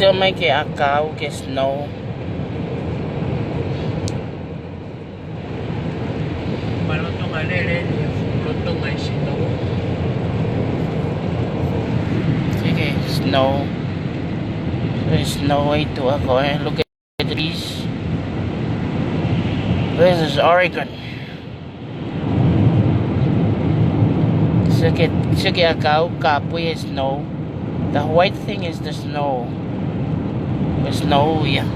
Museo mai ke akau ke snow. Malotong alele, lotong ay snow. Okay, snow. There's snow way to ako. Look at the trees. This is Oregon. Sige akau kapoy is snow. The white thing is the snow. The snow, yeah.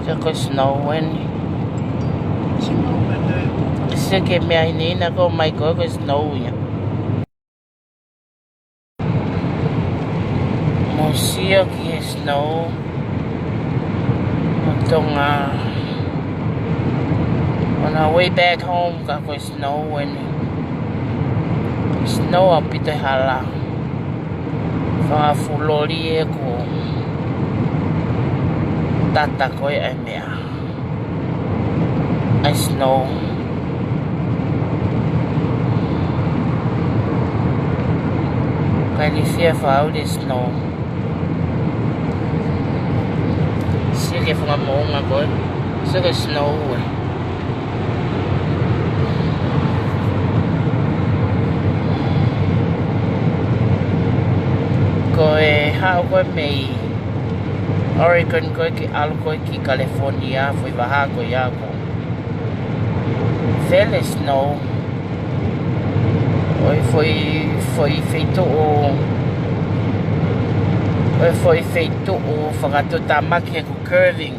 Saka snow when sige may ini na ko may ko snow yeah. Museo ki snow. Itong on our way back home kako snow when snow up ito hala. Fa fulori ko. Tata ko ay mea. I snow. Kalifia fa out is snow. Sige fa mo nga ko. Sige snow. Ko how ko may Oregon ko ki alko ki California foi baha ko ya ko. Fell snow. Foi feito o fagato tamak ko curving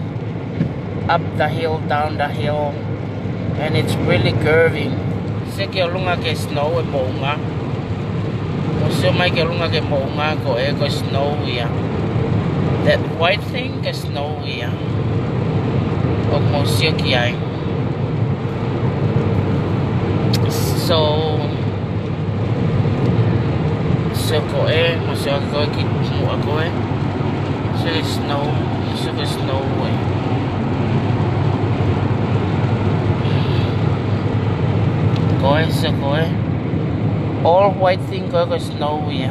up the hill, down the hill, and it's really curving. Sige lunga ke snow e mo nga. So mai ke lunga ke mo nga ko e ko snow ya. That white thing is snowy. Huwag mo siya kiyay. So ko masya ko mo ako so snow snow ko all white thing ko snowy.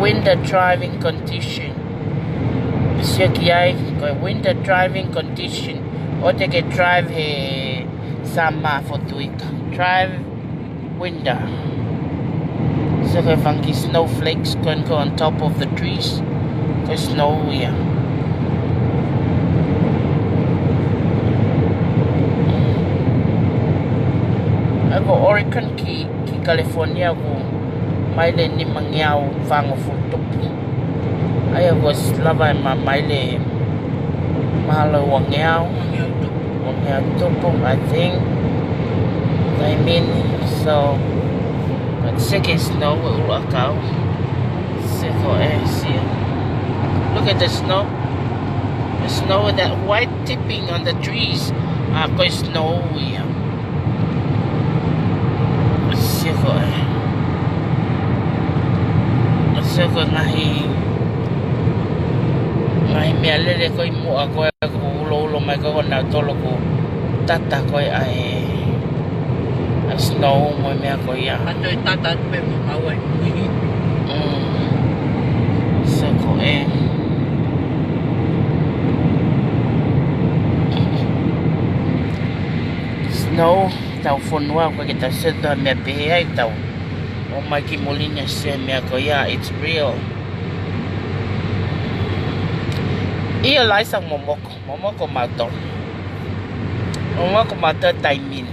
Winter driving condition. Monsieur Kiai, winter driving condition. Or take a drive he summer for 2 weeks. Drive winter. So if funky snowflakes can go on top of the trees. Cause snow yeah. Ako Oregon ki California ko. Maile ni mangyao fango futup. Ayaw ko lava maile mahalo wangyao. Wangyao tupong I think. I mean so. But sige snow will work out. Siko see. Look at the snow. The snow with that white tipping on the trees. Ako snowy. Siko Soko ngahi mialele ko imu ako ulo mai ko na tolo ko tata ko ai snow mo me ako ya Ato tata me away. Soko snow tau fonua ko kita sedar me pe ai tau. Oh my Kimolina Semia Koya, it's real. Iya lai sang momoko mato. Momoko mato taimin.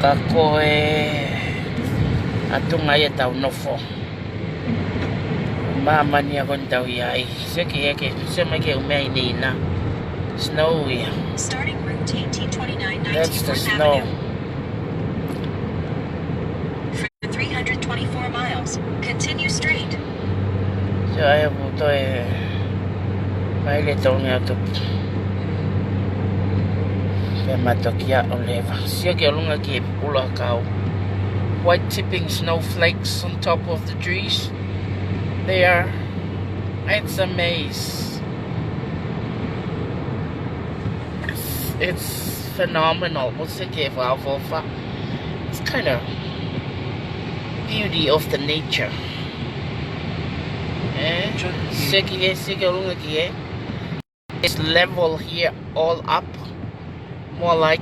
Kako atung ay tau nofo. Mama niya kon tau yai. Sige sema ke umay nina. Snowy. Starting route 1829 That's the 94th snow. Avenue. 324 miles. Continue straight. ai mo to mai le tonga to pe matokia oleva sia ke lunga ke pula kau white tipping snowflakes on top of the trees there. It's a maze. It's phenomenal. It's kind of beauty of the nature. It's level here all up. More like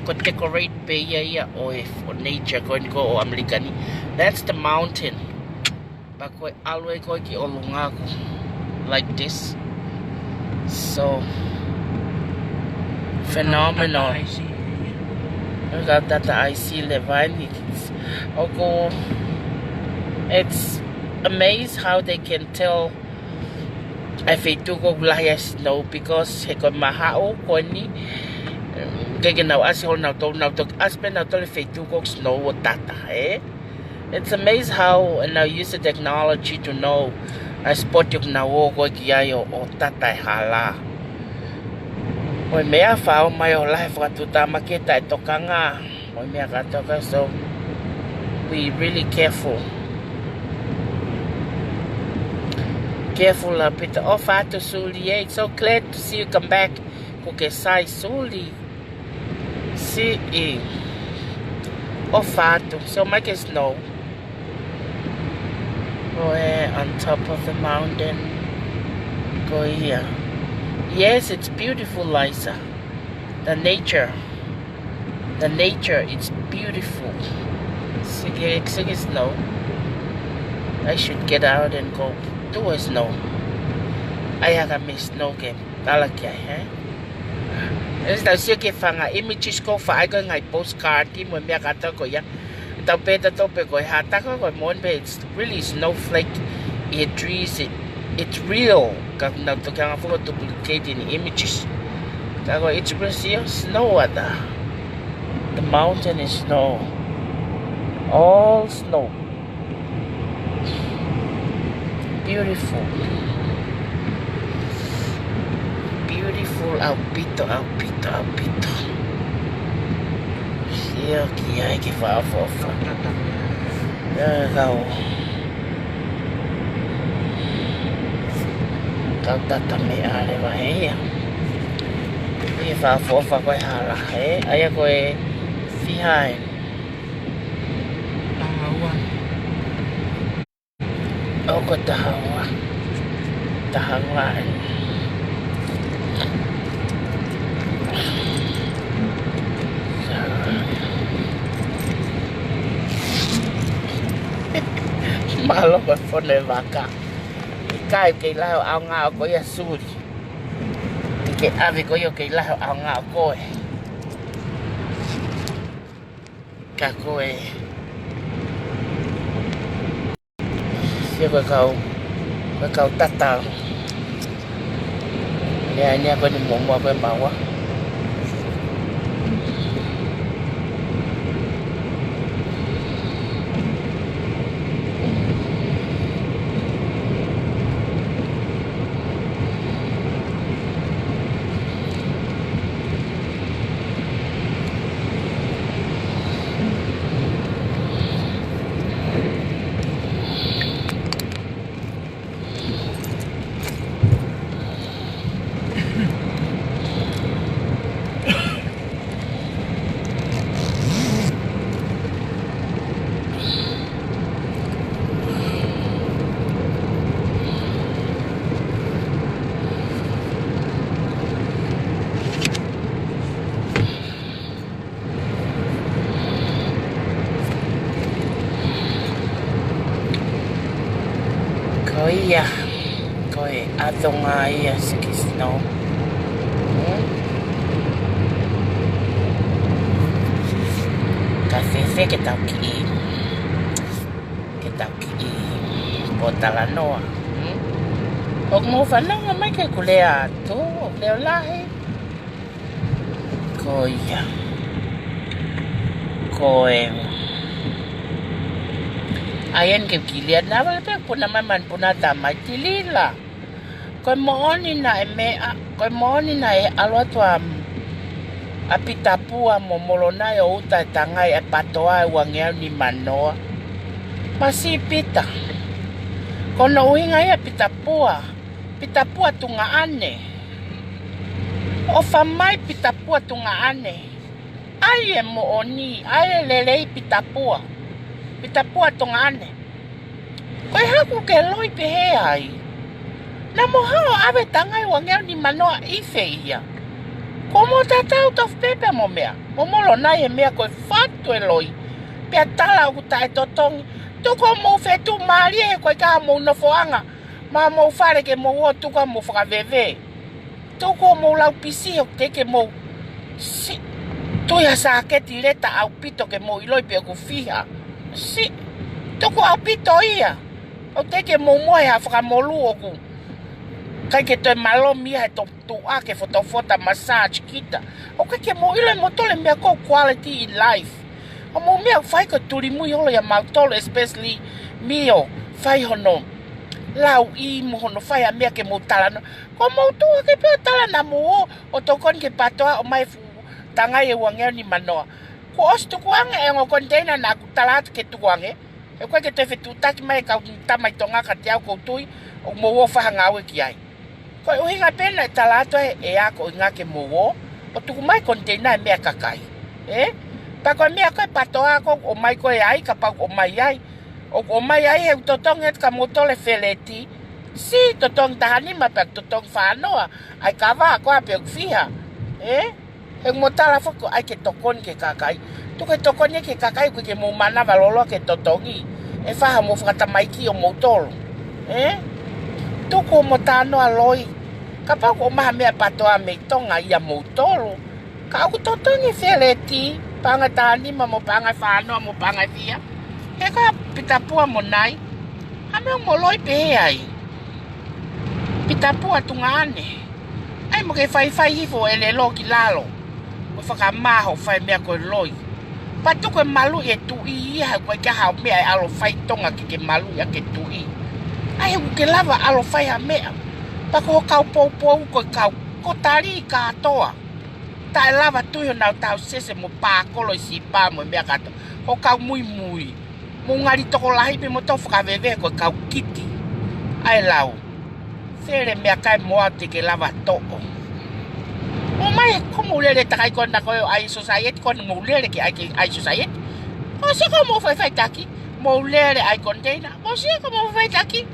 could decorate Bay or for nature going go Americani. That's the mountain. But we always go like this. So phenomenal. Look at that I see Levine. It's amazed how they can tell if it took a snow because he got mahao koni. Now as you now to spend out if it took snow or tata, eh? It's amazing how now use the technology to know I spot you now go kiayo or tata hala. When me I found my life got to tamaketa tokanga when me got toka so we really careful a bit off to Suli. It's so glad to see you come back. Cook sai Suli. See off so make it snow. Go on top of the mountain. Go here. Yes, it's beautiful, Liza. The nature, it's beautiful. See snow. I should get out and go do a snow. I have a miss snow game. Talakia, eh? It's the second fanga images go for I go my postcard team when me got to go ya. The better topic go hataka go mon it's really snowflake. It trees it's real. Now to can afford to duplicate in images. It's real snow at the mountain is snow. All snow. Beautiful. Alpito. Sia que ai que va fofa. Legal. Tata me ale va aí. E va fofa coi hala, aí coi fihai. Ko tahawa. Malo ba phone vaca. Kai cái lao ao ngao có ya suri. Cái ave có yo cái lao ao ngao coi. Cả coi. Siapa kau tatang. Ni apa ni mau apa bawa? Coi atong ay skis no. Kasi kita botalano. Og mo fanang may kay kulea to, og leo lahi. Ayan ke kilian na wala pe puna man puna tamai tilila. Ko mooni na mea, ko mooni na alwa tua apitapua momolona yo uta tangai e patoa wangea ni manoa. Masi pita. Kono uinga ya pitapua tunga ane. O famai pitapua tunga ane. Ai mo oni, ai lelei pitapua tunga ane. Koe haku ke loi pehe ai. Na mohao ave tangai wangea ni manoa ife ia. Komo tatau tof pepe mo mea. Momolo nai e mea koe fatu e loi. Pea tala o ta e totongi. Tuko mo fetu maari e koe ka mo unofoanga. Ma mo fare ke mo o tuka mo whakaveve. Tuko mo lau pisi o te ke mo. Si. Tuia sa keti leta au pito ke mo iloi pia ku fiha. Si. Tuko au pito ia. O te ke mo moe ha whakamolu o ku. Kai ke toi malo mia e to tua ke fotofota massage kita. O kai ke mo iloi mo tole mea ko quality in life. O mo mea whai ko turi mui holo ya mautolo especially mio whai hono. Lau I mo hono whai a mea ke mo talano. Ko mo tua ke pia talana mo o tokon ke patoa o mai fu tangai e wangea ni manoa. Ko os tukuange e ngo container na kutalat ke tukuange. E koe ke te whetutaki mai kau tamai tonga ka te au koutui o mo wo whahangawe ki ai. Koe uhinga pena e talato e ako i ngake mo wo o tuku mai container e mea kakai. Pa koe mea koe patoa ako o mai koe ai ka pau o mai ai. O mai ai he utotong et ka motole feleti. Si totong tahani ma pa totong whanoa ai kawa ako ape o fiha. He motala foko ai ke tokon ke kakai. Tuke tokonye ke kakai ku ke mo mana valolo ke totongi. E whaha mo whakatamaiki o motolo. Tuko mo tano aloi. Kapau ko maha mea patoa me tonga ia motolo. Ka aku totongi feleti. Panga tani ma mo panga whanoa mo panga fia. He ka pitapua mo nai. Hame mo loi pehe ai. Pitapua tunga ane. Ai mo ke whai hifo ele lo ki lalo. Mo whakamaho whai mea koe loi. Patu koe malu e tui ia koe kia hao mea e alo whai tonga ki ke malu ia ke tui. Ai hu ke lava alo whai ha mea. Pako ho kau pou koe kau kotari ka atoa. Ta e lava tuyo nau tau sese mo pākolo I si pā mo mea kato. Ho kau mui. Mo ngari toko lahi pe mo tau whakaveve koe kau kiti. Ai lau. Sere mea kai moa te ke lava toko. O mai ko mo lele takai kon na ko ai society kon mo lele ki ai society. O se ko mo fai taki mo lele ai container. O se ko mo fai taki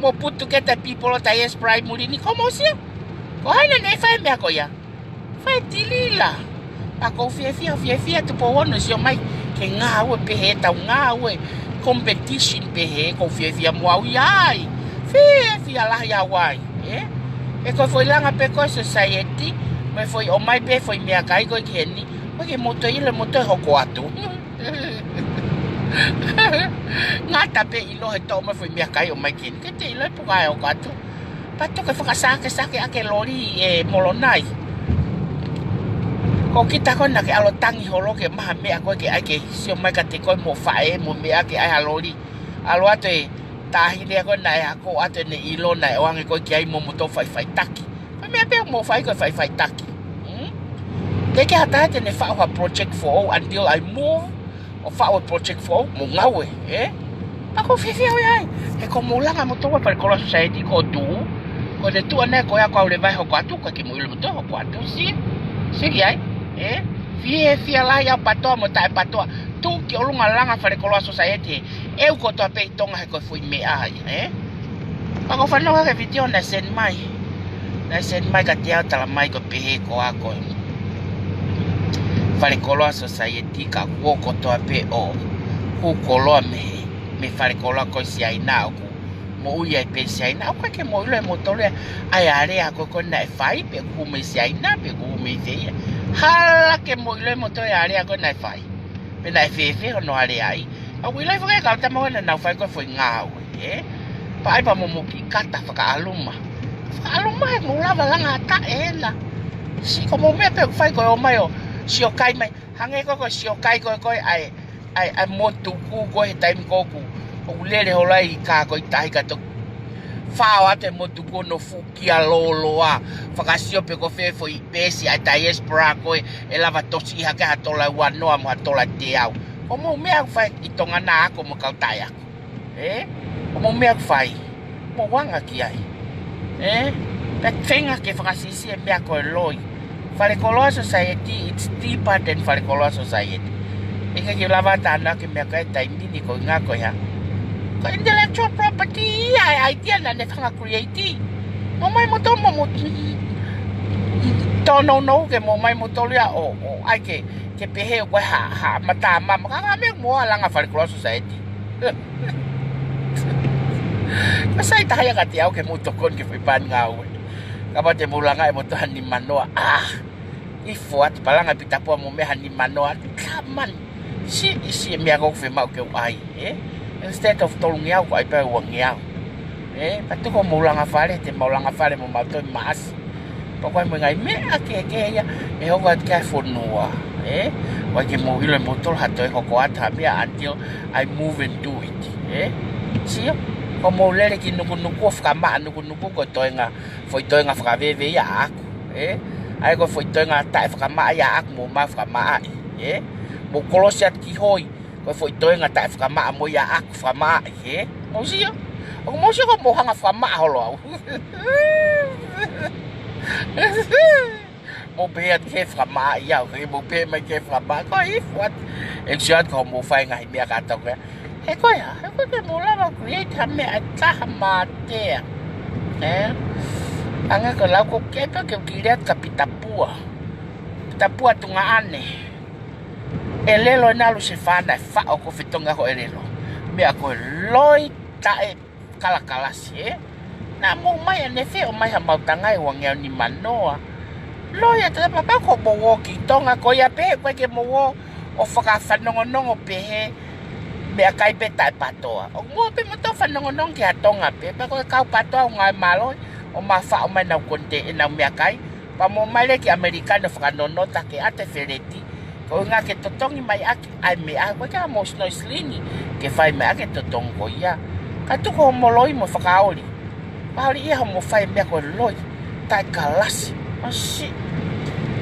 mo put together people ta yes pride muri ni ko mo se. Ko hai na nei fai mea ko ya. Fai tilila. Pa ko fia tu po wono si o mai ke nga we pehe ta nga we competition pehe ko fia mo au ai. Fia la ya wai. E ko foi langa pe ko society. Me foi o mai pe foi mea kai ko keni. Ko ke moto ile moto hoko atu. Ngata pe ilo he to me foi mea kai o mai keni. Ke te ilo puka e o atu. Pa to ke whakasake ake lori e molonai. Ko kita ko na ke alo tangi holo ke maha mea ko ke ake si o mai ka te ko mo fae mo mea ke ai halori. Alo atu e tahi lea ko na e ako atu ne ilo na e wange ko ke ai mo moto fai taki. Mea pe mo fai ko fai taki. Teke hata te ne wha project for until I move. O wha project for mo ngawe, Ako whiwhi au ai. He ko mo langa mo toa pare kola society ko tu. Ko ne tu ane ko ya ko le vai ho kwatu ko ke mo ile mo toa ho kwatu si. Si ai, Fie la ya patoa mo tai patoa. Tu ki olunga langa pare kola society. Eu ko toa pe tonga he ko fui me ai, Ako fa no ke video na send mai. Na send mai ka tia tala mai ko pehe ko ako. Fare koloa society ka woko toa pe o. Ku koloa me fare koloa ko si ai na ku. Mo uia pe si ai na ko ke mo ile mo tole ai are ako ko na fai pe ku me si ai na pe ku me se. Hala ke mo ile mo tole are ako na fai. Pe na fe no are ai. A wile fa ka ta mo na fai ko foi ngau, Pa ai pa mo ki kata fa ka aluma. Aluma e mo lava langa ta ela. Si como me pe fai ko o mai o. Si o kai mai hange ko si o kai ko ai motu ku ko he time ko ku o lele holai ka ko tai ka to fao ate mo tu kono fukia loloa fakasio pe ko fe foi pesi ai tai espra ko e lava tosi ha ka tola wanoa mo tola te au o mo mea fai i tonga na ako mo kautai ako o mo mea fai mo wanga ki ai that thing ke fakasisi e mea ko loi Wharekoloa Society, it's deeper than Wharekoloa Society. Ika ki lava tana ki mea kai taimini ko ngā ko ya. Ko intellectual property, ai idea na ne whanga creati. Mo mai mo tō mo tōno no ke mo mai mo tōlia o ai ke pehe o koe ha mata mama. Kaka mea mua langa Wharekoloa Society. Kasai tahaya ka te au ke mo tokon ke whipan ngā ue. Kapa te mulanga e mo to hani manoa. I fuat palanga pitapua mo me hani manoa. Kaman. Si me ako fe mau ke ai, Instead of tolungiau ko ai pa wangiau. Patu ko mulanga fale te mulanga fale mo mau to mas. Pokoi mo ngai me ake ya. E ho wat ka fonua, Wa ke mo ilo mo tol hato e ko ata mea until I move and do it, Si ko mo lele ki nuku whakama nuku ko toinga foi toinga whakaweve ia aku ai ko foi toinga tai whakama ia aku mo ma whakama mo kolosiat ki hoi ko foi toinga tai whakama mo ia aku whakama mo si ko mo hanga whakama holo au mo beat ke whakama ia mo be mai ke whakama ko if what exact ko mo whai ngai mea katoka he koe ke mula wa create ha mea taha mātea. Anga ko lau ko kepa ke ukireat ka pitapua. Pitapua tunga ane. E lelo nalu se whana e whao ko whitonga ko e lelo. Mea ko loi tae kalakalasi, Na mo mai ane wheo mai ha mautangai wa ngeo ni manoa. Loi a tata papa ko mo ki tonga ko ia pehe koe ke mo o whakawhanongonongo pehe. Mea kai pe tai patoa. O mua pe mo tau whanongonong ki hatonga pe. Pa koe kau patoa o ngai maloi. O ma whao mai nau konte e nau mea kai. Pa mo mai le ki Amerikano whakanonota ke ate whereti. Ko ngā ke totongi mai ake. Ai mea koe ka mo snoi slini. Ke whai mea ake totongi ko ia. Ka tuko ho mo loi mo whakaoli. Paoli ia ho mo whai mea koe loi. Tai kalasi. O si.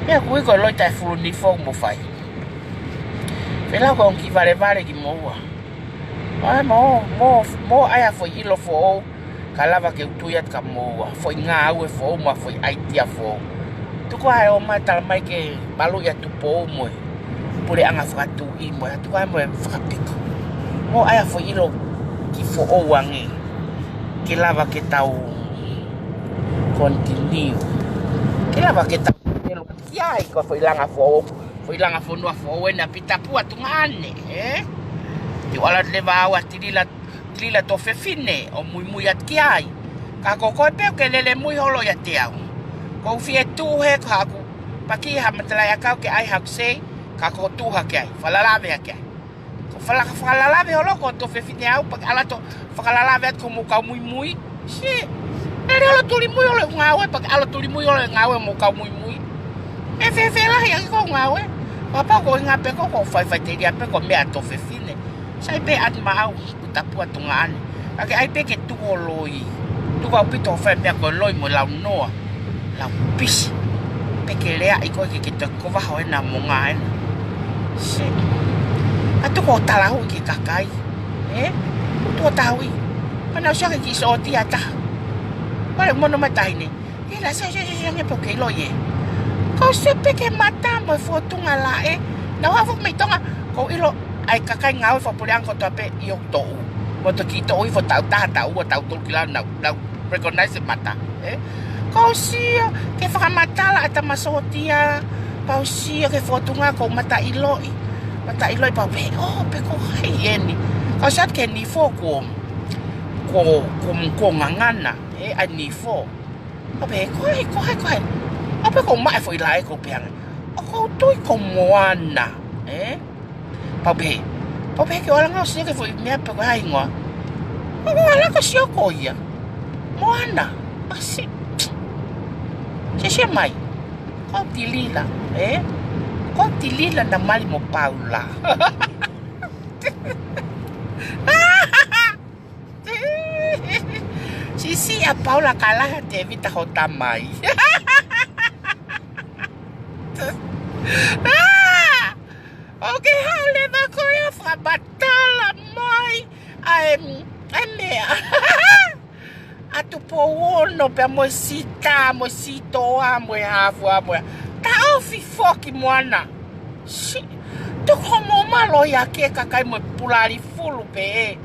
Mea koe koe loi tai furu ni fong mo whai. Pela ko ki vale ki mo ua. Ai mo ai foi ilo fo kalava ke utuiat ka moa foi nga au fo ma foi aitia fo tu ko ai o mata mai ke balu ya tu po mo pure anga fa tu I mo tu ai mo fa piko mo ai foi ilo ki fo o wangi ke lava ke tau continue ke lava ke tau elo ki ai ko foi langa fo no fo na pitapua tu ngane Ti wala le va trila to fefine o muy at kiai. Ka ko ko pe ke lele muy holo ya te au. Ko fie tu he ka ku. Pa ki ha matla ya ka ke ai hak se ka ko tu ha ke ai. Fala la ve ke. Ko fala la ve holo ko to fefine au pa ala to fala la ve ko mu ka muy. Si. Ele ala tuli muy holo ngawe pa ala tuli muy holo ngawe mu ka muy. E fe la ya ko ngawe. Papa ko ngape ko fai te dia pe ko me ato fefine. Sai pe at mau tapua tungaan. Ake ai pe ke tu loi. Tu va pito fa me ko loi mo lau noa. Lau pis. Pe ke lea I ko ke te ko va ho na mo ngai. Si. Atu ko tala hu ki kakai. Tu tawi. Pana sha ki so ti ata. Pare mo no matai ni. E la sa nge po ke loi. Ko se pe ke mata mo fo tunga la Na wa fo me tonga ko ilo ai kakai ngau fa pulang ko tape yo to mo to ki to fo tau to kila na recognize mata ko si ke fa mata la ata masotia pa si ke foto nga ko mata iloi pa pe pe ko hai yeni ko sat ke ni fo ko ngangana ai ni fo pa pe ko pe ko mai fo ilai ko piang ko toi ko moana Pape ke orang ngau sini ke foi mea pe ko hai ngoa. Ngala ko sio ko ia. Moana. Asi. Se mai. Ko tilila, Ko tilila na mali mo Paula. Sisi a Paula kalah te vita hota mai. Okay, how leva koia fra batala mai. I'm mea. Atu po ono pe mo sita, mo sito amo hafu amo. Ta ofi foki mwana. Si, tu como malo ya ke kakai mo pulari fulu pe.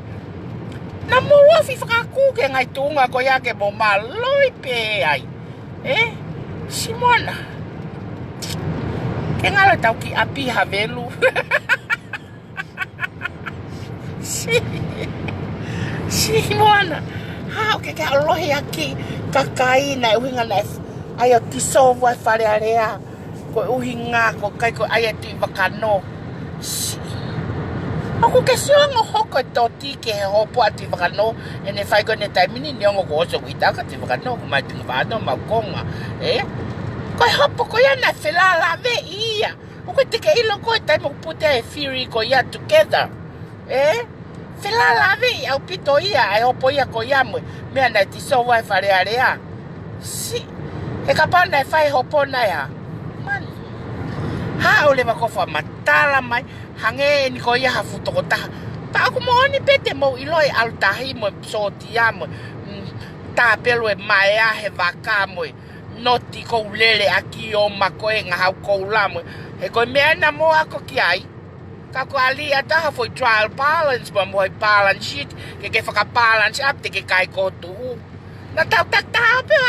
Na mo ofi fraku ke ngai tunga ko ya ke mo maloi pe ai. Si mwana. Ke ngalo tau ki api havelu. Si mwana. How ke alohi aki kakai na uhinga na ayo tiso wa fare area ko uhinga ko kai ko ayo tu vakano. Aku ke songo hoko toti ke hopo ati vakano ene fai ko ne taimini nyongo ko so wita ka ti vakano ko mai tingvado makonga ko hopo ko ya na fela la ve ia ko te ke ilo ko taimo puta e fury ko ya together Fela lave au pito ia ai hopo ia ko ia mo me ana ti so vai fare area si e kapanda fai hopo na ya man ha ole ko fa matala mai hange ni ko ia hafuto ko ta pa ko mo ni pete mo iloi al tahi mo so ti amo ta pelo e mai a he vaka mo noti ko lele aki o mako e nga ko la mo e ko me ana mo ako ki ai Kako ali ata foi trial balance ba mo balance sheet ke faka balance up te ke kai ko tu na tau pe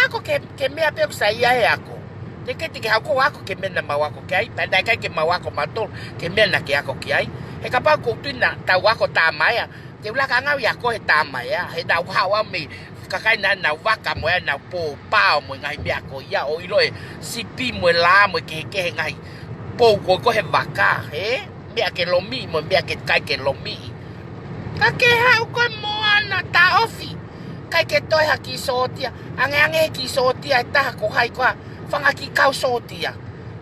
ako ke me ape ko sai ai ako te ke ako ke me na mawa ko kai pa dai kai ke mawa ko mato ke me na ke ako ki ai he ka pa ko tu na tau ako ta mai te ula ka ngau ya ko he ta mai he dau hawa me ka kai na waka mo na po pa mo ngai me ako ya o ilo sipi mo la mo ke ngai po ko he waka Mea ke lomi, mo mea ke kai ke lomi. Ka ke hau koe moana ta ofi. Kai ke toi haki sotia. Ange ki sotia e taha ko hai koa. Whanga ki kau sotia.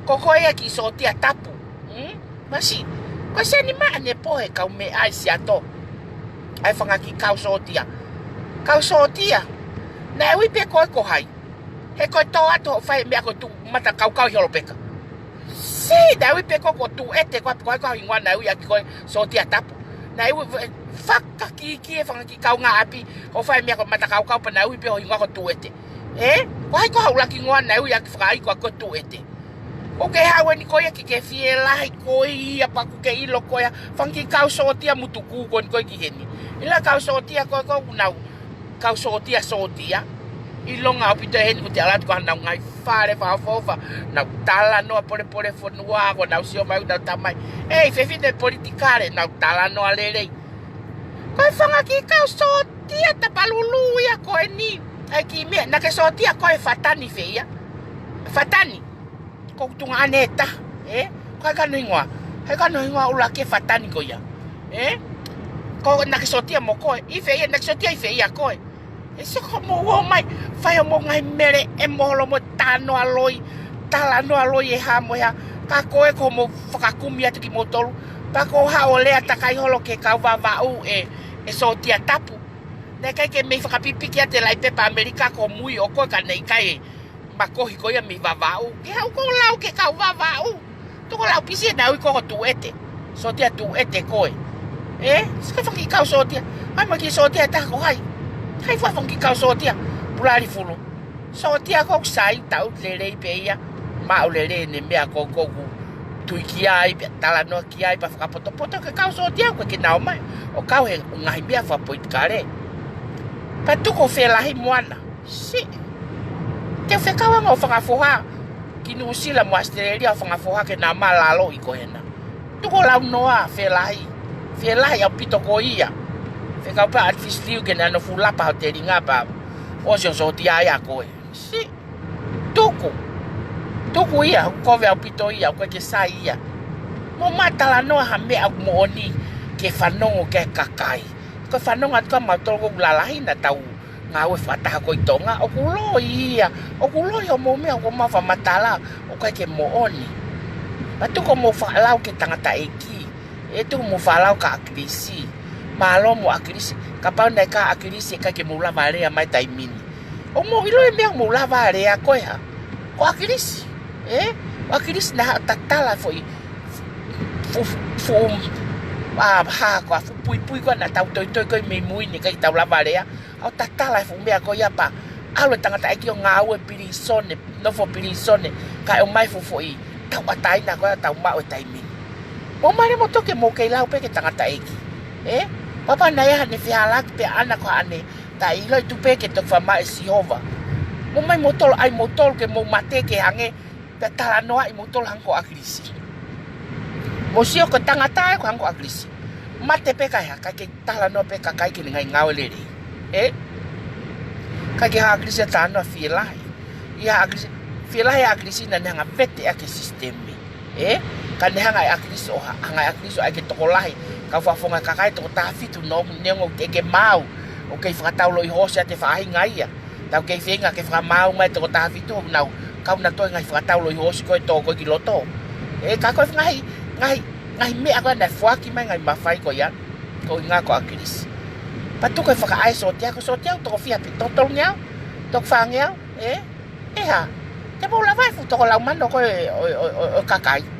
Ko koe ki sotia tapu. Masi, ko se ni maa ne pohe kau me ai si ato. Ai whanga ki kau sotia. Kau sotia. Na e wipe koe ko hai. He koe tō ato whai mea koe tu mata kau hiolo peka. Si, na ui peko ko tu ete ko ingwa na ui aki ko so tia tapu. Na ui faka ki e whanga ki kau ngā api ko whai mea ko mata kau pa na ui peko ingwa ko tu ete. Ko hai ko haula ki ngwa na ui aki whakai ko tu ete. O ke hawe ni ko ki ke fie lahi ko ia pa ku ke ilo ko ia whanga ki kau so tia mutu ku ko ni ko ki heni. Ila kau so tia ko unau kau so tia Ilonga opito hen ko te alat ko na ngai fare fa fofa na tala no pole fonua ko na usio mai da tamai fefi de politikare na tala no alele ko fanga ki ka sotia ta palulu ya ko ni ki me na ke sotia ko fatani feia fatani ko tunga aneta ko ka no ingwa ula ke fatani ko ya ko na ke sotia mo ko feia na ke sotia feia ko Ese como o mai fai mo ngai mere e molo mo tano aloi tala no aloi e ha mo ya ka koe como whakakumia te ki motolu pa ko ha o lea takai holo ke kau vavau e so tia tapu ne kai ke me whakapipiki ate lai pepa Amerika ko mui o koe ka nei kai makohi ko ia mi vavau ke hau ko lau ke kau vavau tuko lau pisi e nau i ko tu ete so tia tu ete koe ska whaki kau so tia ai ma ki so tia ta ko hai Hai fa fonki kau sotia pulari fulu. Sotia ko sai tau lele pe ia. Ma o lele ne mea ko tui ki ai tala no ki ai pa poto ke kau sotia ko ke nau mai. O kau he ngai mea fa poit kare. Pa tu ko fe lahi moana. Si. Te fe kau ngo fa foha. Ki no sila mo Australia fa foha ke na malalo i ko hena. Tu ko lau noa fe lahi. Fe lahi au pito ko ia. Kau pa artis liu ke na no fula pa te ringa pa o so tia ya ko si tuku ia ko ve pito ia ko ke sai ia mo mata la no ha me au mo ni ke fanongo ke kakai ko fanongo at ka ma to ko la hina tau nga we fata ko itonga o kulo ia o kulo yo mo me ko ma fa matala o ka ke mo oni pa tu ko mo fa lau ke tangata eki e tu mo fa lau ka akbisi Malo mo akilisi. Kapau na ka akilisi ka ke mula vale a mai taimini. O mo ilo e mea mula vale a koe ha. Ko akilisi. O akilisi na tatala foi. Fu ha ko fu pui ko na tau toi ko me mui ni ka tau la vale a. O tatala fu mea ko ya pa. Alo tangata ai ki o ngau e pirisone, no fo pirisone. Ka o mai fu foi. Tau atai na ko tau ma o taimini. Mo mare mo toke mo kei lau pe ke tangata eki. Papa na ia ne fialak pe ana ko ane. Ta ilo tu pe ke tok fama e Sihova. Mo mai motol ai motol ke mo mate ke hange pe tala noa i motol hangko akrisi. Mo sio ko tangata ko hangko akrisi. Mate pe ka ka ke tala no pe ka kai ke ngai ngau lere. Ka ke ha akrisi ta no fialai. Ia akrisi fialai akrisi na nga pete ake sistemi. Kan hanga akrisi o hanga akrisi ai ke tokolahi. Ka fafonga kakai to tafitu no nengo ke mau o ke fratau lo i hosia te fahi ngai ya tau ke fenga ke fra mau mai to tafitu na ka na to ngai fratau lo i hosi ko to ko kiloto ka ko ngai me aga na fuaki mai ngai mafai ko ya ko nga ko akris patu ko faka ai so tia to ko fia pi to nya to fangya ha te bo la vai fu to la mando ko o kakai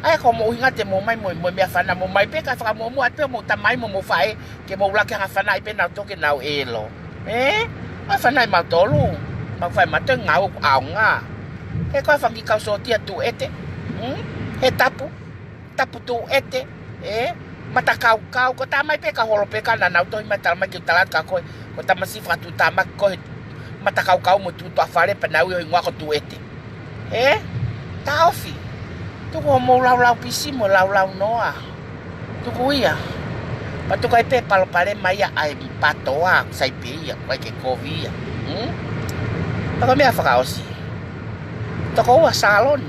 ai ko mo inga te mo mai mo me afana mo mai pe ka fra mo ape mo tamai mo fai ke mo la ke afana ipe na to ke na elo afana ma tolu ma fai ma te ngau au nga e ko fa ki ka so tia tu ete e tapu tu ete mata kau ko tamai pe ka holo pe ka na to ma ta ma ki talat ka ko tamasi fra tu tama ko mata kau mo tu to afare pe na yo ngwa ko tu ete taofi tuko mo lau pisi mo lau noa tuko ia patu kai pe palo pare mai ai patoa sai pe ia kai ke kovia Tako me afaka osi Tako wa salon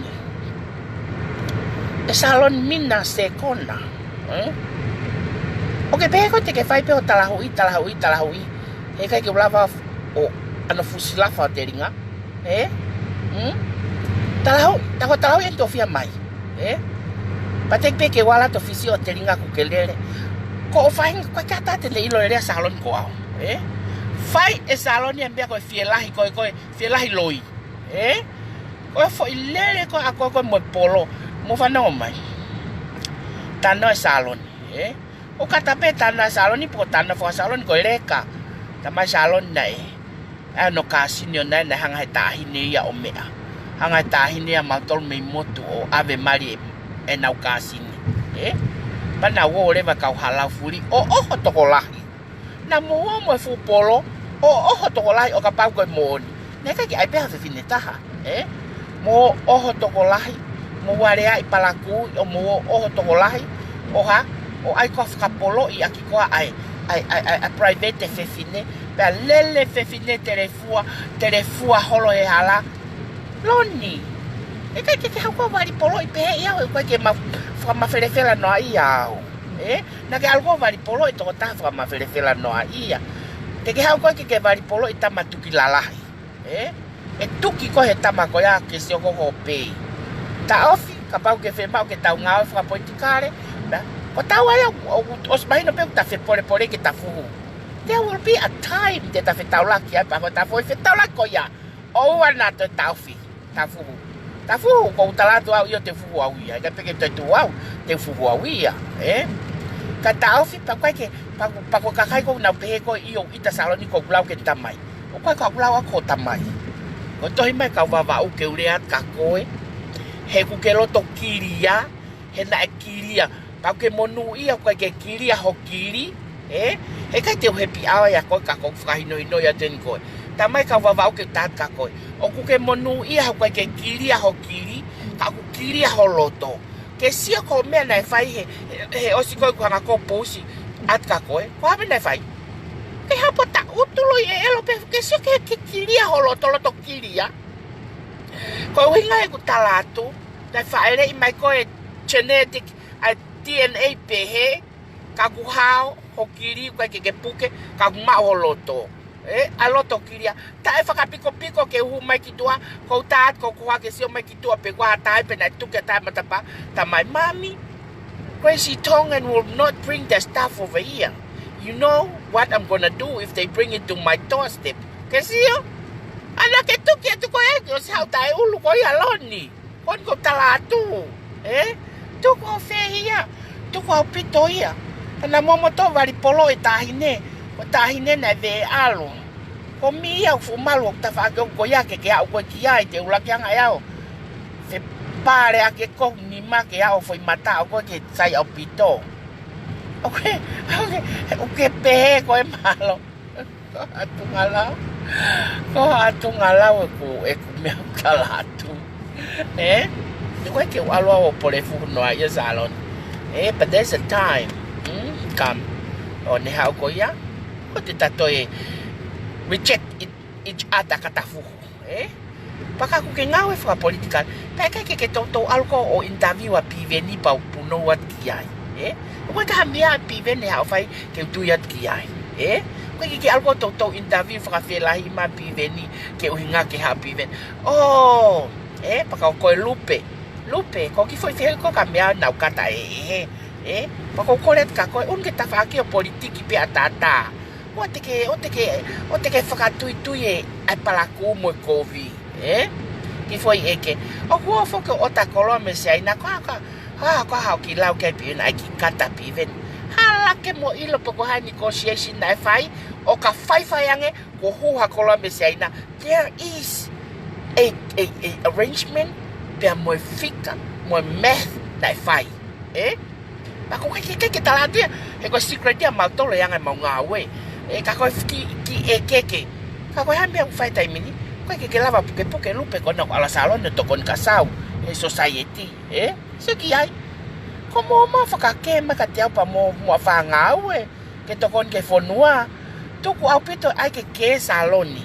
salon mina sekona Oke pe ko te ke fai pe o talahui he kai ke lava o ana fusilafa teringa talahu yang tofia mai patek pe ke wala to fisio teringa ku kelele ko fai ko kata te ilo le salon ko fai e salon yang be ko fielahi ko fielahi loi ko fo ilele ko ako mo polo mo fa no mai tano salon o kata pe tano salon ni po tano fo salon ko leka tama salon dai ano kasinyo na hanga tahini ya omea hanga tahini ya matol me moto o ave mari e nau kasini pana wo le va kau hala furi o tokolahi na mo fu polo o tokolahi o kapau ko moni neka ki ai pe ha fineta mo tokolahi mo ware ai palaku o mo tokolahi o ai ko polo i aki ko ai private fefine pe lele fefine telefua holo e hala loni e kai ke ha ko vari polo i pe ia ko ke ma ferefela no ia na ke algo vari polo i to ta ma ferefela no ia te ke ha ko ke vari polo i tama tuki lalahi e tuki ko he tama ko ya ke se ko pe ta ofi kapau ke fe mau ke tau ngao fra politikare ko tau ai os mai no pe ta fe pore ke ta fu there will be a time that ta fe tau la ki pa ta foi fe tau la ko ya o na to tau fi ta fu ko tala to au yo te fu au ia ka pe ke te au te fu au ia ka tau fi pa ke pa ko ka kai ko na pe ko io ita saloni ko blau ke tamai o ko blau ko tamai ko to mai ka va u ke ure at ka ko he ku ke lo to kiria he na kiria pa ke monu ia ko ke kiria ho kiri he ka te happy hour ya ko ka ko fra no ya ten ko tamai ka va ke ta ka ko o ku ke monu ia ko ke kiria ho kiri ka ku kiria ho loto ke sia ko me na fai he o si ko ka ko posi at ka ko me na fai ke ha pota utulo e lo pe ke sia ke kiria ho loto kiria ko winga e ku talatu na fai le mai ko genetic DNA pehe kagu hao hokiri kwa ke puke kagu ma holoto a loto kiria ta e faka piko ke hu mai kitua ko ta ko ke sio mai kitua pe kwa ta pe na tu ke ta mata pa ta my mommy Gracie Tongan will not bring the stuff over here you know what I'm gonna do if they bring it to my doorstep. Kasi yo, anak itu kia tu ko yo sa tai ulu ko ya loni. Kon ko talatu. Tu ko fehia, tu ko pitoia. Na momo to vari polo e tahine. O tahine na ve alo. Ko mia fu malu ta fa ko ya ke ya ko kia te ula kia ngayao. Se pare ake ko ni ma ke ya o foi mata o ko ke sai o pito. Okay, pe ko e malo. Ko atu ngalau ko e me kalatu. Ko ke walo o pole fu no ya salon. But there's a time. Come on how ko ya. Ko te tatoe reject each other katafu. Paka ku ke ngawe fa political. Paka ke toto alko o interview a piveni pa puno wat kiai. Ko ka mia piveni ha fai ke tu yat kiai. Ko ke alko toto interview fa fela hi ma piveni ke o hinga ke ha piven. Oh, paka ko lupe ko ki foi fel ko ka mia na kata paka ko let ka ko un ke ta fa ke politiki pe atata. O te ke fa tu ai pala ku mo kovi. Ki foi eke. O ko fo ke o ta kolome se ai na ko ha ki lau ke pi na ki kata pi ven. Hala ke mo ilo poko ha negotiation na fai o ka fai ange ko hu ha kolome se ai na. There is a arrangement pe mo fika mo meth na fai. Ba ko ke tala dia e ko secret dia ma to le yang ma ngawe. Ka ko ki keke. Ka ko ha me fai tai mini. Ko ke lava porque lupe con ala salon de to con casau society so ki ai como ma fa ka ke ma ka tia pa mo fa ngawe ke to con ke fonua tu ku au pito ai ke saloni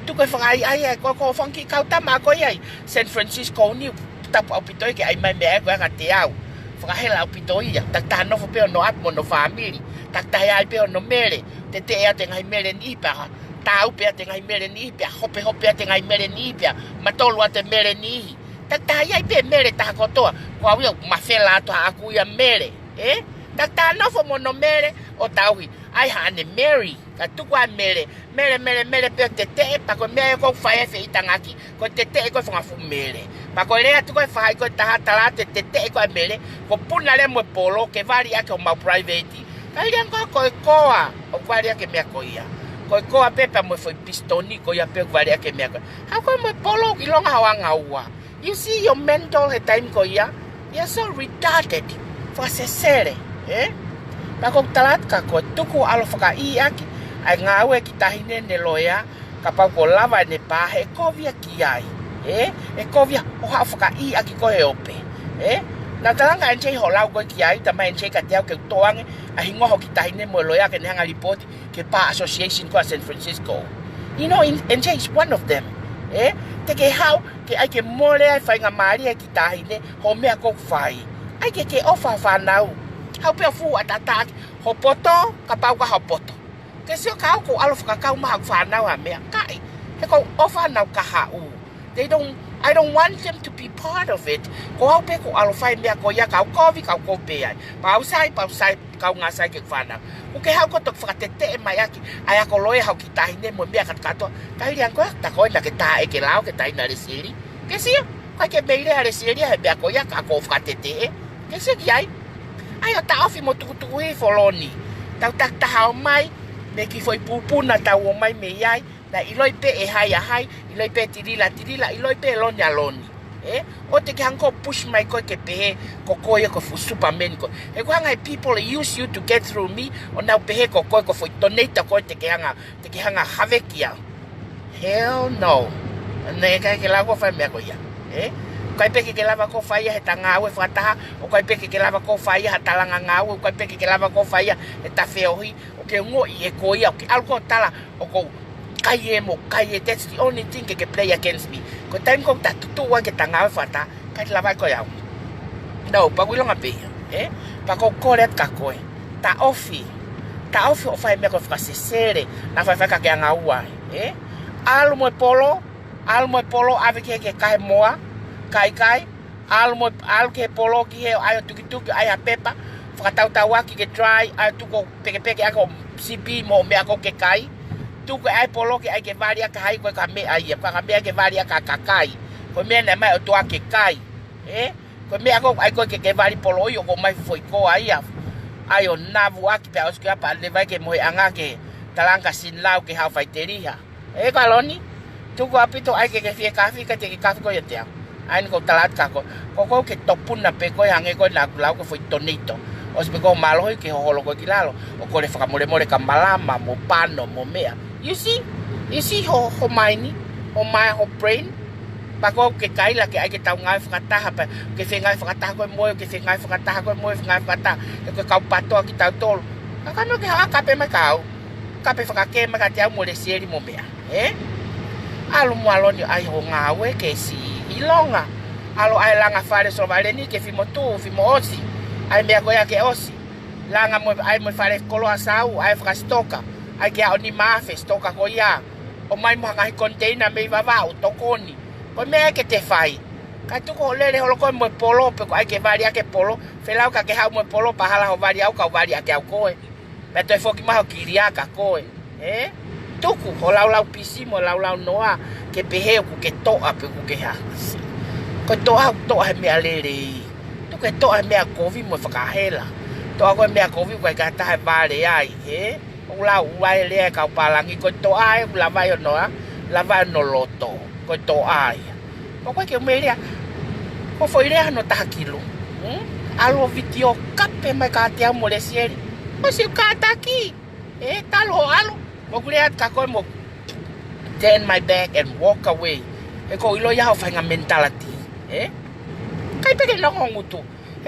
tu ko fa ai ko funky ka ta ma ko ai San Francisco ni ta au pito ke ai mai me ko ka tia fa hela au pito ia ta no fo pe no at mo no family ta ai pe no mere te ya te ngai mere ni pa tau pe te ngai mere ni pe hope te ngai mere ni pe matolo te mere ni ta ia pe mere ta ko to ko wi ma fela to aku ya mere ta no fo mono mere o taui ai ha ne mary ka tu kwa mere pe te pa ko me ko fa e fe itangaki ko te ko fa fu mere pa ko le tu ko fa ko ta tala te ko mere ko puna le mo polo ke vari ake o ma private kai ko o vari ake me ko ia ko pepa mo foi pistoni ko ya pe varia ke me ha ko mo polo ki longa hawa you see your mental time ko ya you're so retarded for sesere pa ko talat ka ko tuku alo faka I aki ai ngawe ki tahine ne loya ka pa ko lava ne pa he ko via ki ai ko via o ha faka I aki ko he ope na talanga enche ho lau ko ki ai ta mai enche ka tia ke toang a hingo ho ki tahine mo loya ke hanga report ke pa association ko San Francisco you know in change one of them te ke how ke ai ke mole ai fa nga mari ki tahine ho me ko fai ai ke ofa fa nau how pe fu atata ho poto ka pa ko ho poto ke sio ka ko alo ka ma fa nau a me kai he ko ofa nau ka ha u I don't want them to be part of it. Ko au pe ko alo fai me ko ya ka ko vi ka ko pe ai. Pa usai ka nga sai ke fana. O ke ha ko to fa te mai aki. Ai ko loe ha ki tai ne mo me ka to. Kai ri an ko ta ko na ke ta e ke lao ke tai na re siri. Ke si ka ke be ri re siri ha be ko ya ka ko fa te. Ke si ki ai. Ai ta ofi mo tu e foloni. Ta ha mai me ki foi pupuna ta o mai me ai. Na iloi pe e hai iloi pe tirila iloi pe loni o te ke hanko push mai ko ke pe ko ko fu superman ko e ko hanga people use you to get through me o na pe ko fu donate ko te ke hanga havekia hell no ne ka ke la ko fa me ko ya kai pe ke lava ko fa ya tanga we fata o kai pe ke lava ko fa ya talanga ngawe kai pe ke lava ko fa ya ta feohi o ke ngo e ko ya ke alko tala o ko Kaye, that's the only thing que play against me. Ko time ko ta tu wa ke tanga fata, ka la va ko ya. No, pa wi longa pe, pa ko correct ka ko. Ta ofi o fa me ko fa sesere, na fa ka ke nga wa, almo polo ave ke kai moa, kai al ke polo ki he ayo tuki ay pepa, fa ta wa ki ke try ay tu ko peke ako sipi mo me ako ke kai tu ko ai polo ke ai ke varia ka hai ko ka me ai ka me ke varia ka kai ko me na mai o to ke kai ko me ako ai ko ke vari polo yo ko mai foi ko ai ai o navu aki pe oskia pa le vai ke mo anga ke talanga sin lau ke ha faiteria kaloni tu ko apito ai ke fie kafi ka te kafi ko yetia ai ko talat ka ko ke topun na pe ko hange ko na lau ko foi tonito os pe ko malo ke holo ko kilalo o ko le fa more ka malama mo pano mo mea you see ho maini ho mai ho brain pa ko ke kai la ke ai ke tau ngai fakata ha pa ke fe ngai fakata ko mo ke fe ngai fakata ko mo ngai fakata ke ka pato ki tau tol ka no ke ha ka pe ma kau ka pe fakake ma ka tia mo le seri mo mea alo mo alo ni ai ho ngawe ke si ilonga alo ai langa fare so vale ni ke fimo tu fimo osi ai me ko ya ke osi langa mo ai mo fare kolo asau ai frastoka ai ke oni mafe stoka ko ya o mai mo ngai container me va o tokoni ko me ke te fai ka tu ko le holo ko mo polo pe ko ai ke varia ke polo felau ka ke ha mo polo pa hala ho varia ka varia ke ko pe to foki ma kiria ka ko tuku ho lau pisi mo lau noa ke pehe ku ke toa pe ku ke ha ko toa me alere tu ke toa me kovi mo fakahela toa ko me kovi ko ka ta vale ai o lau vai le ka palangi ko toa la vai no loto ko toa ko ke me ria ko foi ria no ta kilo alo video kape me ka te mo le sieri o si ka ta ki talo alo mo kulihat ka ko mo turn my back and walk away ko ilo ya fa nga mentality kai pe ke no ngutu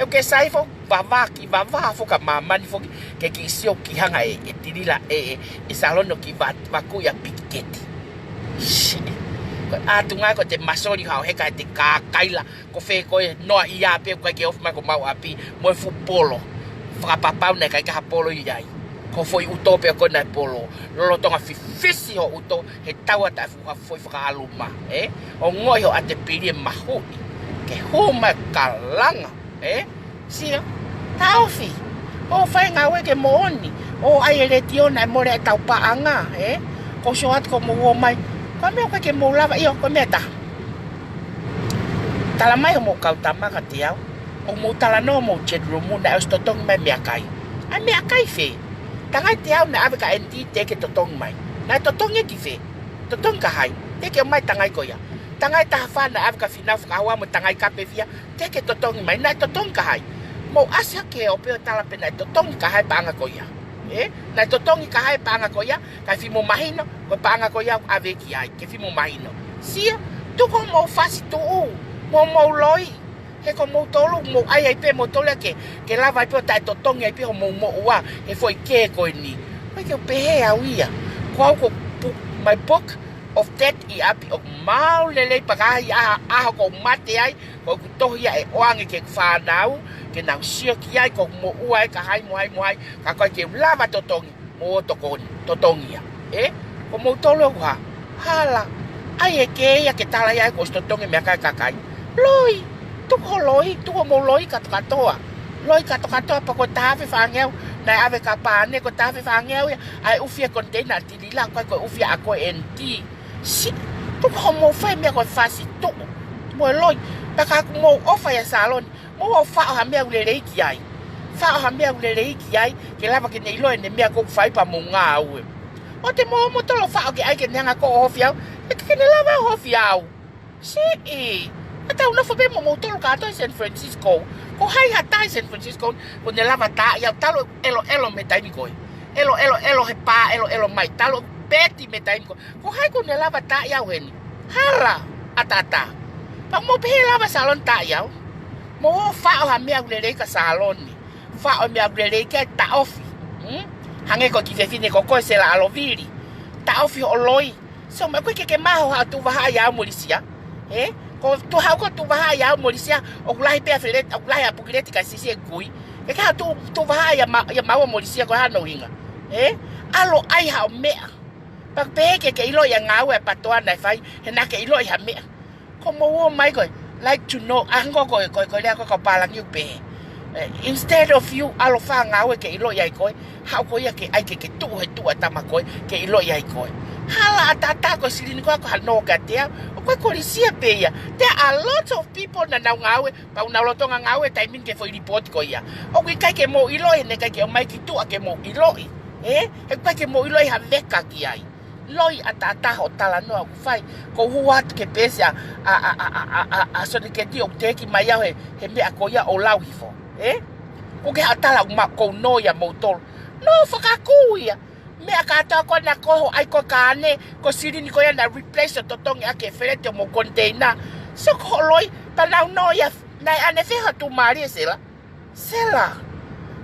ke sai fo vava fo ka mama ni fo ke sio ki hanga tilila salon no ki va ku ya piketi atunga ko te masori ha he ka te ka kaila ko fe ko no ia pe ko ke of ma ko mau api mo fu polo fa papa na ka polo yai ko foi utopia ko na polo lo tonga fisi ho uto he tawa ta foi fa aluma o ngoi ho ate pili mahu ke ho ma kalanga si taufi o fa ngawe ke moni o ai le tio na mo le tau pa anga ko shoat ko mo mai ko me ko ke mo lava io ko meta tala mai mo ka tama ka tiao o mo tala no mo chedro mo na sto tong me akai a me akai fe tangai tiao na ave ka endi te ke totong mai na totong ye kife totong ka hai te ke mai tangai ko ya tangai ta fa na ave ka fina fa wa mo tangai ka pe via te ke totong mai na totong ka hai mo asia ke o pe tala pe na totong ka hai panga ko ya na totong ka hai panga ko ya ka fi mo mahino ko panga ko ya ave ki ai ke fi mo mahino sia tu ko mo fasi tu mo loi he ko mo tolu mo ai pe mo tole ke lava pe ta totong ai pe mo wa e foi ke ko ni ai ke pe he awia ko my book of that I api o mau lele pakai a ko mate ai ko to ya e oange ke fa nau ke nau sia ki ai ko mo uai ka hai mo ai ka ko ke lava totong mo totong ya ko mo tolu wa hala ai ke ya ke tala ya ko totong me ka kai loi tu ko loi tu mo loi ka toa loi ka toa pa ko ta fe fangeu na ave ka pa ne ko ta fe fangeu ai ufia container ti la ko ufia ko enti si tu ko mo fa me ko fasi tu mo loi pa ka mo ofa ya salon mo fa ha me le ki ai fa ha me le ki ai ke lava ke nei loi ne me ko fa pa mo nga o te mo to lo fa ke ai ke nga ko ofia ke ne lava ofia si ata una fobe mo motor ka to San Francisco ko hai hata San Francisco ko ne lava ta ya talo elo me tai ko elo he pa elo mai talo beti me tai ko hai ko ne lava ta ya wen hala atata pa mo pe lava salon ta ya mo fa ha me agule ka salon ni fa o me agule ka ta ofi hange ko ki fine ko se la aloviri ta ofi oloi so me ko ke ma ha tu va ya molisia ko tu ha ko tu va ya molisia o lai pe felet o lai apukilet ka sisi kui e ka tu va ya ma molisia ko ha no hinga alo ai ha me pa pe ke ilo ya ngawe pa to na fai he na ke ilo ya me ko mo mai ko like to know ango ko le ko palang yu pe Instead of you alo fa ngawe ke ilo yai koe, hau koe ia ke ai ke tua tama koe, ke ilo yai koe. Hala atata ko silini ko hano ka tea, o koe korisia pe ia. There are lots of people na nau ngawe, pa una lotonga ngawe taimin ke foi report ko ia. O koe kai ke mo ilo ne kai ke o mai ki tua ke mo ilo. E kai ke mo ilo ha veka ki ai. Loi atata ho tala no ku fai ko huat ke pesa a so de ke ti o te ki mai he me akoia o lau hifo. O ke atala ma ko no ya motor. No whakakuia. Me akata ko na ko ai ko kane ko siri ni ko ya na replace to tong ya ke ferete mo container. So ko loi pa na no ya na ane fe hatu mari sela. Sela.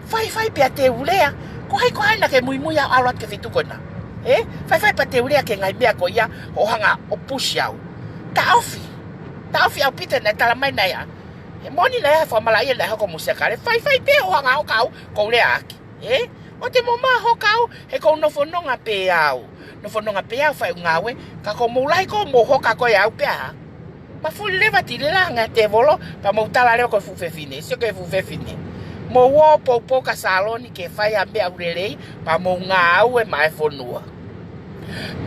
Fai pia te ulea. Ko hai na ke mui ya alot ke fitu ko na. Fai pa te ulea ke ngai mea ko ia o hanga o push au. Ta ofi au pita na tala mai na ya. Moni na ya fa mala ia na ko musika le fai pe o hanga o kau ko le aki. O te moma ho kau he ko no fononga pe au. No fononga pe au fai ngawe ka ko mulai ko mo ho ka ko ya pe a. Ma fu le va ti le nga te volo pa mo tala le ko fu fe fine. Se ko fu fe fine. Mo wo po ka saloni ke fai a be aurelei pa mo ngawe mai fonua.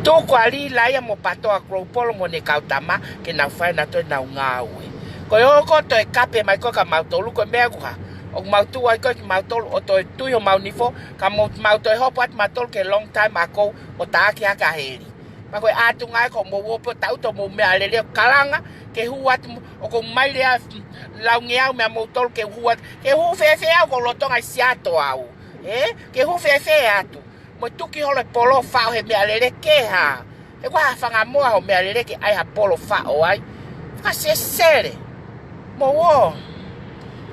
Toko ali la ia mo pato a kropolo mo ne kautama ke na fai na to na ngawe. Ko yo ko to e kape mai ko ka mautolu ko mea kuha. O mautu ai ko ki mautolu o to e tuyo maunifo ka mauto e hopo at matol ke long time ako o taaki aka heri. Ma ko atu ngai ko mo wopo tau to mo mea lele kalanga ke huat o ko mai lea laungeau mea mautol ke huat ke hu fefe au ko lotonga siato au. Ke hu fefe atu. Mo tuki hole polo fao he mea lele ke ha. E kwa hafanga moa ho mea lele ke ai ha polo fao ai. Ka sesere. Mo wo.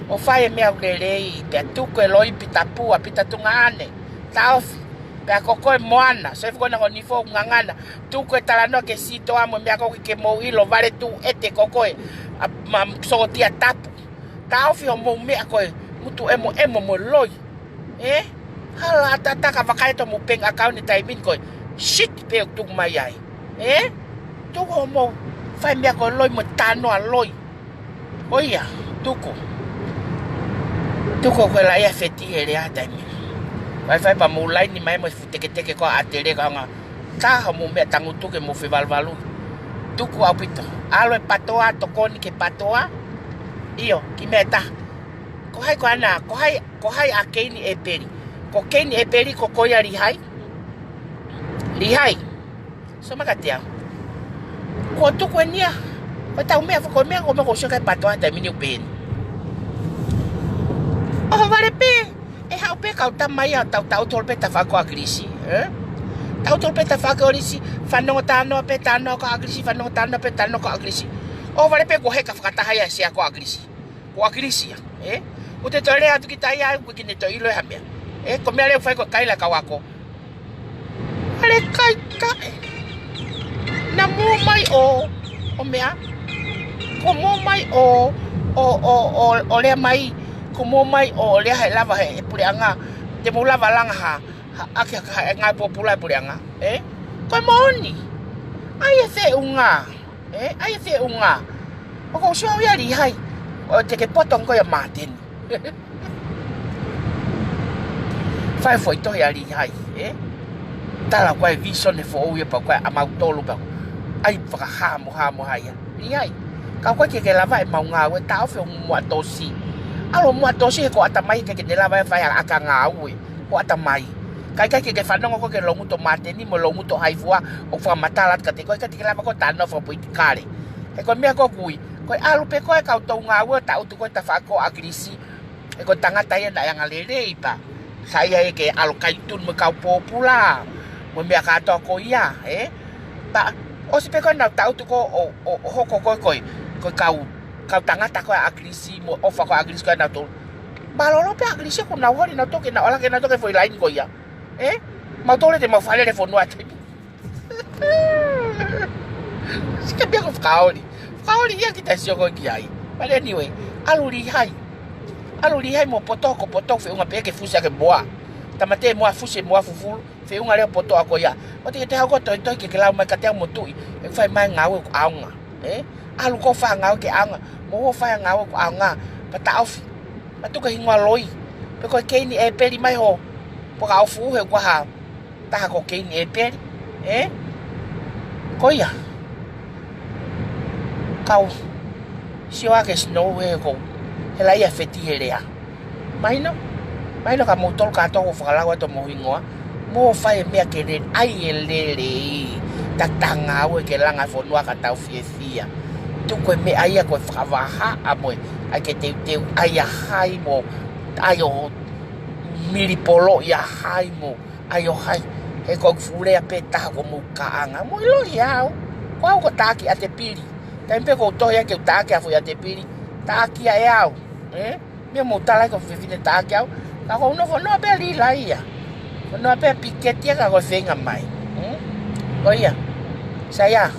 O fai mea lele pe tuko e loi pitapua pitatunga ane. Taofi. Pe a koko e moana. So ifo kona honi fo ngangana. Tuko e talano ke sito amo mea koko ke mo ilo vale tu ete koko e. Sogotia tapu. Taofi ho mo mea koe. Mutu emo mo loi. Hala atata ka wakaito mo peng akau ni taimin koe. Shit pe tuk mai ai. Tuko mo. Fai mea koe loi mo tano a loi. Oia. Tuko. Tuko koe la ia feti hele a taimin. Fai pa mo lai ni mai mo teke ko atere ka nga. Ka mo mea tangu tuke mo fe valvalu. Tuko au pito. Alo e patoa tokoni ke patoa. Iyo ki meta. Ko hai ko ana, ko hai a keini e peri. Ko keini e peri ko koia lihai. Lihai. So makatea. Ko tuko nia. Ko tau mea ko mea ko me ko shoka patoa ta mini upeni. Oh vale pe. E hau pe kau tamai a tau tolpe ta fa ko agrisi, Tau tolpe ta fa ko agrisi, fa no tano pe tano ko agrisi, fa no tano pe tano ko agrisi. Oh vale pe ko he ka fa ta haya sia ko agrisi. Ko agrisi, O te tole atu ki tai ai ko ki ne to ilo ha mea. Ko mea le fai ko kai la ka wako. Ale kai ka. Na mo mai o mea. Ko mo mai o le mai. Ko mo mai o le hai lava he pureanga te mo lava langa ha ake ngai popular pureanga ko moni ai fe unga ai fe unga o ko sho ya li hai o te ke potong ko ya maten fai foi to ya li hai tala ko vision fo o ye pa ko amautolo pa ai fa ha mo hai ya li hai ka ko ke lava e maunga we ta fe mo tosi alo mo atosi ko atamai ke nela vai fai aka ngawe ko atamai kai ke fanongo ko ke longu to mate ni mo longu to haifua o fa matalat ka te ko lava ko tano fo politikare e ko me ko kui ko alu pe ko ka to ngawe ta utu ko ta fa ko agrisi e ko tanga tai na yang alele pa saya ke alu kaitun mo ka popula mo me ka to ko ia pa o se pe ko na ta utu ko o ko kau tangata ko agrisi mo ofa ko agrisi ko na to balolo pe agrisi ko na hori na to ke na ola ke na to ke foi line ko ya ma to le te ma fale le fonu ati sika bia ko kaoli ya kita sio ko kiai but anyway aluri hai mo poto fe unha pe ke fusa ke boa tamate mo afuse mo afufu fe unha le poto ko ya o te ha ko to ke la ma ka te mo tu e fai mai ngawe ko aunga alu ko fa ngau ke anga mo fa ngau ko anga pa ta ofi Atu ka hingoa loi. Pe koe kei ni e peri mai ho. Po ka au fu he kwa ha. Taha ko kei ni e peri. Koia. Kau. Siwa ke snow he ko. He lai a feti he rea. Maino. Maino ka motol ka toko whakalawa to mo hingoa. Mo whai mea ke re ai e lere. Tatanga au e ke langa whonua ka tau fie fia. Tuko e me aia koe whakawaha a moe. Ai ke teu aia hai mo. Ai o milipolo ia hai mo. Ai o hai. He koe furea pe taha ko mukaanga. Mo ilo iau. Kwau ko taki a te piri. Taimpe ko tohia ke taki a fui a te piri. Taki a e au. Mea mo talai ko whiwhine taki au. Ka ko uno whanua pe li la ia. Whanua pe piketia ka ko whenga mai. Ko ia. Saya.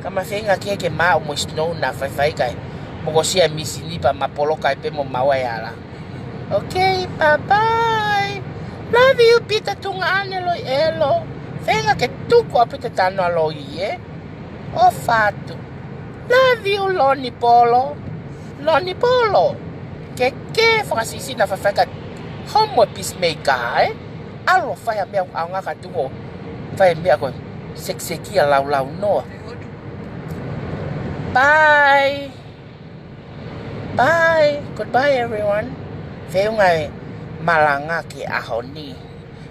Ka ma whenga kia ke maa mo snow na whai kai. Mo ko sia misi nipa ma polo kai pe mo maua e ala. Okay, bye-bye. Love you, Peter tunga ane loi elo. Whenga ke tuku a pita tano aloi O fatu. Love you, Loni Polo. Loni Polo. Ke whakasisi na whawhaka homo peacemaker, Alo whai a mea au ngaka tuko. Whai a mea koe. Sekseki a lau noa. Bye. Bye. Goodbye, everyone. Wheunga e malanga ke ahoni.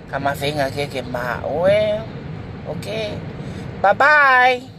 Kama whenga ke maa oe. Okay. Bye-bye.